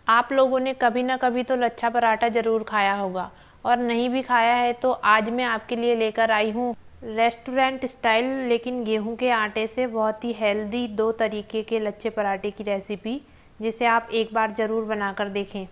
आप लोगों ने कभी ना कभी तो लच्छा पराठा ज़रूर खाया होगा, और नहीं भी खाया है तो आज मैं आपके लिए लेकर आई हूँ रेस्टोरेंट स्टाइल लेकिन गेहूं के आटे से बहुत ही हेल्दी 2 तरीके के लच्छे पराठे की रेसिपी, जिसे आप एक बार ज़रूर बनाकर देखें।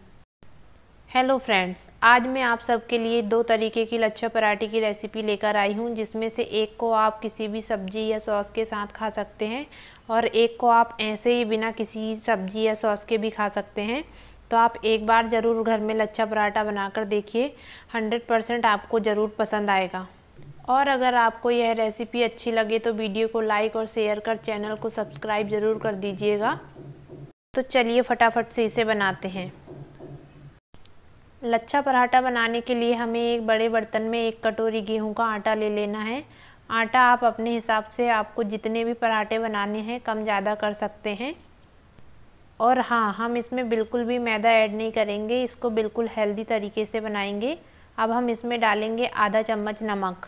हेलो फ्रेंड्स, आज मैं आप सबके लिए 2 तरीके की लच्छा पराठे की रेसिपी लेकर आई हूँ, जिसमें से एक को आप किसी भी सब्जी या सॉस के साथ खा सकते हैं और एक को आप ऐसे ही बिना किसी सब्जी या सॉस के भी खा सकते हैं। तो आप एक बार ज़रूर घर में लच्छा पराठा बनाकर देखिए, 100% आपको ज़रूर पसंद आएगा। और अगर आपको यह रेसिपी अच्छी लगे तो वीडियो को लाइक और शेयर कर चैनल को सब्सक्राइब ज़रूर कर दीजिएगा। तो चलिए फटाफट से इसे बनाते हैं। लच्छा पराठा बनाने के लिए हमें एक बड़े बर्तन में 1 कटोरी गेहूं का आटा ले लेना है। आटा आप अपने हिसाब से आपको जितने भी पराठे बनाने हैं कम ज़्यादा कर सकते हैं। और हाँ, हम इसमें बिल्कुल भी मैदा ऐड नहीं करेंगे, इसको बिल्कुल हेल्दी तरीके से बनाएंगे। अब हम इसमें डालेंगे आधा चम्मच नमक।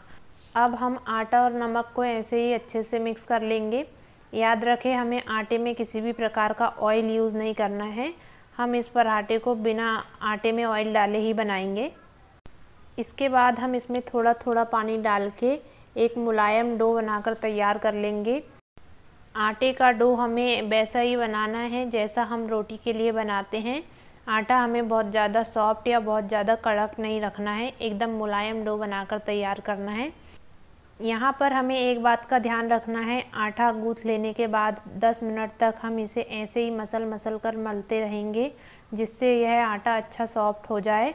अब हम आटा और नमक को ऐसे ही अच्छे से मिक्स कर लेंगे। याद रखें, हमें आटे में किसी भी प्रकार का ऑयल यूज़ नहीं करना है। हम इस पराठे को बिना आटे में ऑयल डाले ही बनाएंगे। इसके बाद हम इसमें थोड़ा थोड़ा पानी डाल के एक मुलायम डो बनाकर तैयार कर लेंगे। आटे का डो हमें वैसा ही बनाना है जैसा हम रोटी के लिए बनाते हैं। आटा हमें बहुत ज़्यादा सॉफ्ट या बहुत ज़्यादा कड़क नहीं रखना है, एकदम मुलायम डो बनाकर तैयार करना है। यहाँ पर हमें एक बात का ध्यान रखना है, आटा गूँथ लेने के बाद 10 मिनट तक हम इसे ऐसे ही मसल कर मलते रहेंगे, जिससे यह आटा अच्छा सॉफ्ट हो जाए।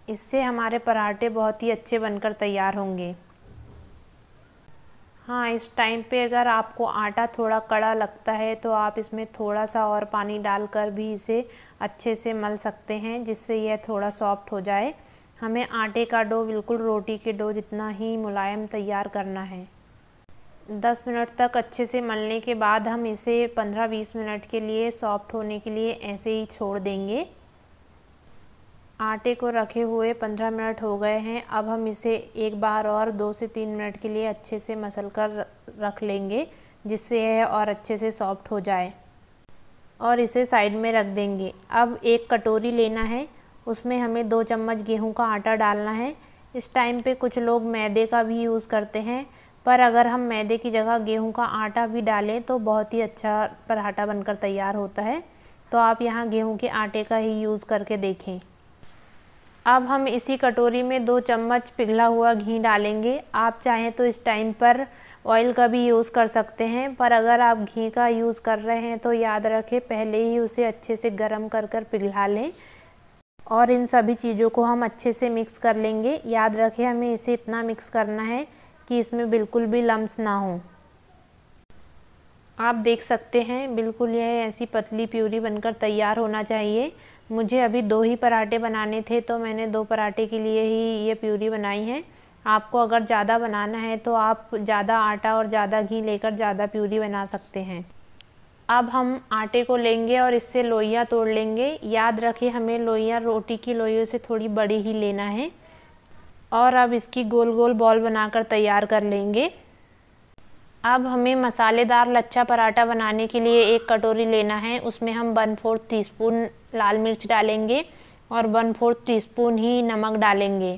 इससे हमारे पराठे बहुत ही अच्छे बनकर तैयार होंगे। हाँ, इस टाइम पे अगर आपको आटा थोड़ा कड़ा लगता है तो आप इसमें थोड़ा सा और पानी डालकर भी इसे अच्छे से मल सकते हैं, जिससे यह थोड़ा सॉफ्ट हो जाए। हमें आटे का डो बिल्कुल रोटी के डो जितना ही मुलायम तैयार करना है। 10 मिनट तक अच्छे से मलने के बाद हम इसे 15-20 मिनट के लिए सॉफ्ट होने के लिए ऐसे ही छोड़ देंगे। आटे को रखे हुए 15 मिनट हो गए हैं। अब हम इसे एक बार और 2 से 3 मिनट के लिए अच्छे से मसल कर रख लेंगे, जिससे यह और अच्छे से सॉफ्ट हो जाए, और इसे साइड में रख देंगे। अब एक कटोरी लेना है, उसमें हमें 2 चम्मच गेहूं का आटा डालना है। इस टाइम पे कुछ लोग मैदे का भी यूज़ करते हैं, पर अगर हम मैदे की जगह गेहूं का आटा भी डालें तो बहुत ही अच्छा पराठा बनकर तैयार होता है। तो आप यहाँ गेहूं के आटे का ही यूज़ करके देखें। अब हम इसी कटोरी में 2 चम्मच पिघला हुआ घी डालेंगे। आप चाहें तो इस टाइम पर ऑयल का भी यूज़ कर सकते हैं, पर अगर आप घी का यूज़ कर रहे हैं तो याद रखें पहले ही उसे अच्छे से गर्म कर पिघला लें। और इन सभी चीज़ों को हम अच्छे से मिक्स कर लेंगे। याद रखें, हमें इसे इतना मिक्स करना है कि इसमें बिल्कुल भी लम्स ना हो। आप देख सकते हैं बिल्कुल यह ऐसी पतली प्यूरी बनकर तैयार होना चाहिए। मुझे अभी 2 ही पराठे बनाने थे तो मैंने 2 पराठे के लिए ही ये प्यूरी बनाई है। आपको अगर ज़्यादा बनाना है तो आप ज़्यादा आटा और ज़्यादा घी लेकर ज़्यादा प्यूरी बना सकते हैं। अब हम आटे को लेंगे और इससे लोइयाँ तोड़ लेंगे। याद रखें, हमें लोइयाँ रोटी की लोइयों से थोड़ी बड़ी ही लेना है। और अब इसकी गोल गोल बॉल बनाकर तैयार कर लेंगे। अब हमें मसालेदार लच्छा पराठा बनाने के लिए 1 कटोरी लेना है। उसमें हम 1/4 टीस्पून लाल मिर्च डालेंगे और 1/4 टीस्पून ही नमक डालेंगे।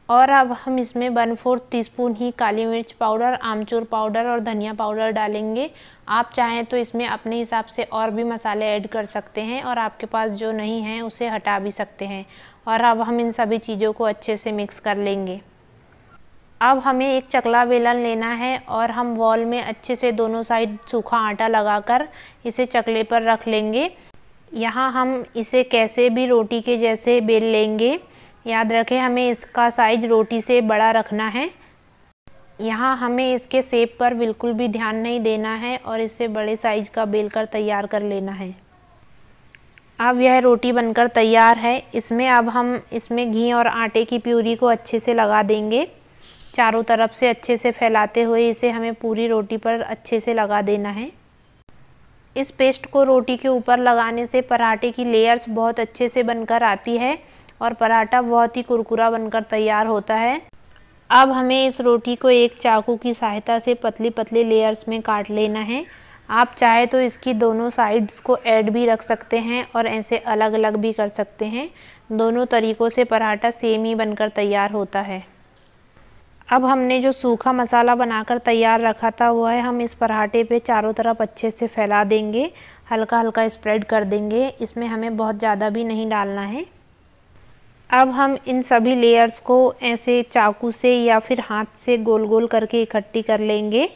और अब हम इसमें 1/4 टीस्पून ही काली मिर्च पाउडर, आमचूर पाउडर और धनिया पाउडर डालेंगे। आप चाहें तो इसमें अपने हिसाब से और भी मसाले ऐड कर सकते हैं, और आपके पास जो नहीं है उसे हटा भी सकते हैं। और अब हम इन सभी चीज़ों को अच्छे से मिक्स कर लेंगे। अब हमें एक चकला बेलन लेना है और हम वॉल में अच्छे से दोनों साइड सूखा आटा लगाकर इसे चकले पर रख लेंगे। यहाँ हम इसे कैसे भी रोटी के जैसे बेल लेंगे। याद रखें, हमें इसका साइज रोटी से बड़ा रखना है। यहाँ हमें इसके शेप पर बिल्कुल भी ध्यान नहीं देना है और इससे बड़े साइज का बेलकर तैयार कर लेना है। अब यह रोटी बनकर तैयार है। अब हम इसमें घी और आटे की प्यूरी को अच्छे से लगा देंगे। चारों तरफ से अच्छे से फैलाते हुए इसे हमें पूरी रोटी पर अच्छे से लगा देना है। इस पेस्ट को रोटी के ऊपर लगाने से पराठे की लेयर्स बहुत अच्छे से बनकर आती है और पराठा बहुत ही कुरकुरा बनकर तैयार होता है। अब हमें इस रोटी को एक चाकू की सहायता से पतली पतली लेयर्स में काट लेना है। आप चाहे तो इसकी दोनों साइड्स को ऐड भी रख सकते हैं और ऐसे अलग अलग भी कर सकते हैं। दोनों तरीक़ों से पराठा सेम ही बनकर तैयार होता है। अब हमने जो सूखा मसाला बनाकर तैयार रखा था वह हम इस पराठे पे चारों तरफ अच्छे से फैला देंगे, हल्का हल्का स्प्रेड कर देंगे। इसमें हमें बहुत ज़्यादा भी नहीं डालना है। अब हम इन सभी लेयर्स को ऐसे चाकू से या फिर हाथ से गोल गोल करके इकट्ठी कर लेंगे।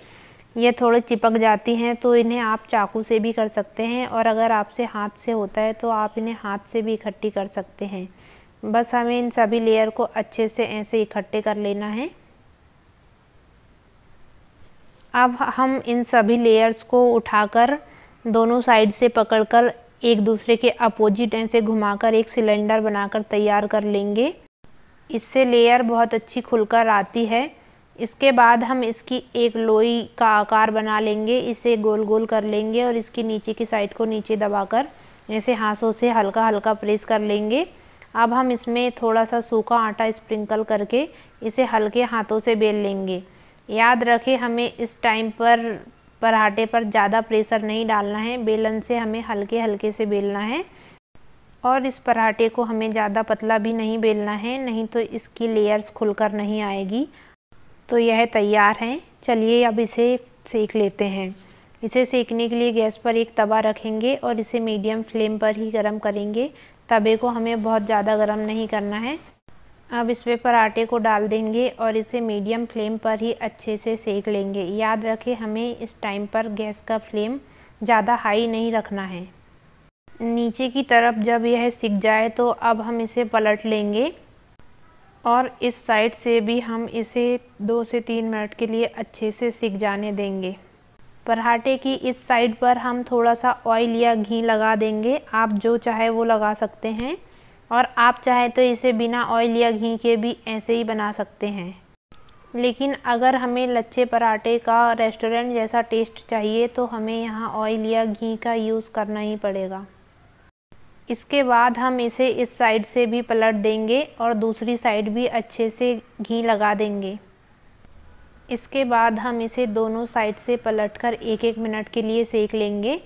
ये थोड़े चिपक जाती हैं तो इन्हें आप चाकू से भी कर सकते हैं, और अगर आपसे हाथ से होता है तो आप इन्हें हाथ से भी इकट्ठी कर सकते हैं। बस हमें इन सभी लेयर को अच्छे से ऐसे इकट्ठे कर लेना है। अब हम इन सभी लेयर्स को उठाकर दोनों साइड से पकड़कर एक दूसरे के अपोजिट ऐसे घुमाकर एक सिलेंडर बनाकर तैयार कर लेंगे। इससे लेयर बहुत अच्छी खुलकर आती है। इसके बाद हम इसकी एक लोई का आकार बना लेंगे, इसे गोल गोल कर लेंगे और इसकी नीचे की साइड को नीचे दबाकर ऐसे हाथों से हल्का हल्का प्रेस कर लेंगे। अब हम इसमें थोड़ा सा सूखा आटा स्प्रिंकल करके इसे हल्के हाथों से बेल लेंगे। याद रखें, हमें इस टाइम पर पराठे पर ज़्यादा प्रेशर नहीं डालना है, बेलन से हमें हल्के हल्के से बेलना है। और इस पराठे को हमें ज़्यादा पतला भी नहीं बेलना है, नहीं तो इसकी लेयर्स खुलकर नहीं आएगी। तो यह तैयार है। चलिए अब इसे सेक लेते हैं। इसे सेकने के लिए गैस पर एक तवा रखेंगे और इसे मीडियम फ्लेम पर ही गरम करेंगे। तवे को हमें बहुत ज़्यादा गरम नहीं करना है। अब इसमें पराठे को डाल देंगे और इसे मीडियम फ्लेम पर ही अच्छे से सेक लेंगे। याद रखें, हमें इस टाइम पर गैस का फ्लेम ज़्यादा हाई नहीं रखना है। नीचे की तरफ जब यह सिक जाए तो अब हम इसे पलट लेंगे और इस साइड से भी हम इसे 2 से 3 मिनट के लिए अच्छे से सिक जाने देंगे। पराठे की इस साइड पर हम थोड़ा सा ऑयल या घी लगा देंगे। आप जो चाहे वो लगा सकते हैं, और आप चाहे तो इसे बिना ऑयल या घी के भी ऐसे ही बना सकते हैं। लेकिन अगर हमें लच्छे पराठे का रेस्टोरेंट जैसा टेस्ट चाहिए तो हमें यहाँ ऑयल या घी का यूज़ करना ही पड़ेगा। इसके बाद हम इसे इस साइड से भी पलट देंगे और दूसरी साइड भी अच्छे से घी लगा देंगे। इसके बाद हम इसे दोनों साइड से पलटकर 1-1 मिनट के लिए सेक लेंगे।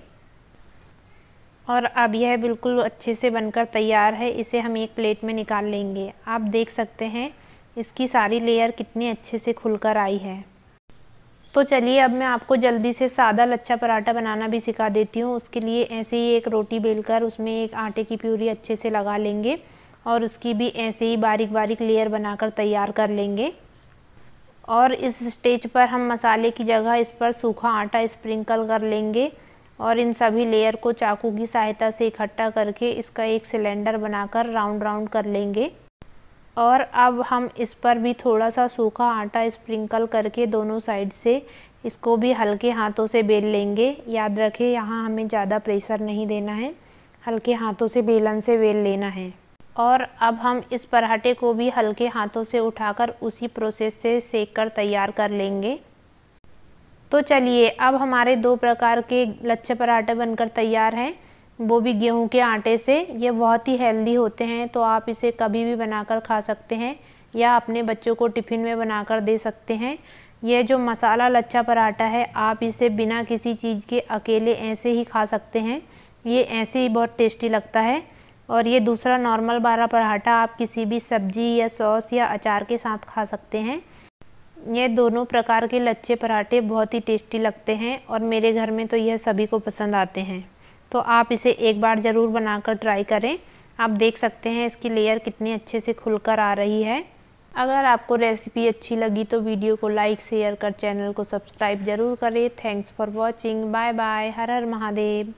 और अब यह बिल्कुल अच्छे से बनकर तैयार है। इसे हम एक प्लेट में निकाल लेंगे। आप देख सकते हैं इसकी सारी लेयर कितनी अच्छे से खुलकर आई है। तो चलिए अब मैं आपको जल्दी से सादा लच्छा पराठा बनाना भी सिखा देती हूँ। उसके लिए ऐसे ही एक रोटी बेलकर उसमें एक आटे की प्यूरी अच्छे से लगा लेंगे और उसकी भी ऐसे ही बारीक बारीक लेयर बनाकर तैयार कर लेंगे। और इस स्टेज पर हम मसाले की जगह इस पर सूखा आटा स्प्रिंकल कर लेंगे और इन सभी लेयर को चाकू की सहायता से इकट्ठा करके इसका एक सिलेंडर बनाकर राउंड राउंड कर लेंगे। और अब हम इस पर भी थोड़ा सा सूखा आटा स्प्रिंकल करके दोनों साइड से इसको भी हल्के हाथों से बेल लेंगे। याद रखें, यहाँ हमें ज़्यादा प्रेशर नहीं देना है, हल्के हाथों से बेलन से बेल लेना है। और अब हम इस पराठे को भी हल्के हाथों से उठाकर उसी प्रोसेस से सेक कर तैयार कर लेंगे। तो चलिए अब हमारे 2 प्रकार के लच्छे पराठे बनकर तैयार हैं, वो भी गेहूं के आटे से। ये बहुत ही हेल्दी होते हैं, तो आप इसे कभी भी बनाकर खा सकते हैं या अपने बच्चों को टिफ़िन में बनाकर दे सकते हैं। ये जो मसाला लच्छा पराठा है, आप इसे बिना किसी चीज़ के अकेले ऐसे ही खा सकते हैं। ये ऐसे ही बहुत टेस्टी लगता है। और ये दूसरा नॉर्मल वाला पराठा आप किसी भी सब्जी या सॉस या अचार के साथ खा सकते हैं। ये दोनों प्रकार के लच्छे पराठे बहुत ही टेस्टी लगते हैं और मेरे घर में तो यह सभी को पसंद आते हैं। तो आप इसे एक बार ज़रूर बनाकर ट्राई करें। आप देख सकते हैं इसकी लेयर कितनी अच्छे से खुलकर आ रही है। अगर आपको रेसिपी अच्छी लगी तो वीडियो को लाइक शेयर कर चैनल को सब्सक्राइब ज़रूर करें। Thanks for watching. Bye bye. Har Har Mahadev.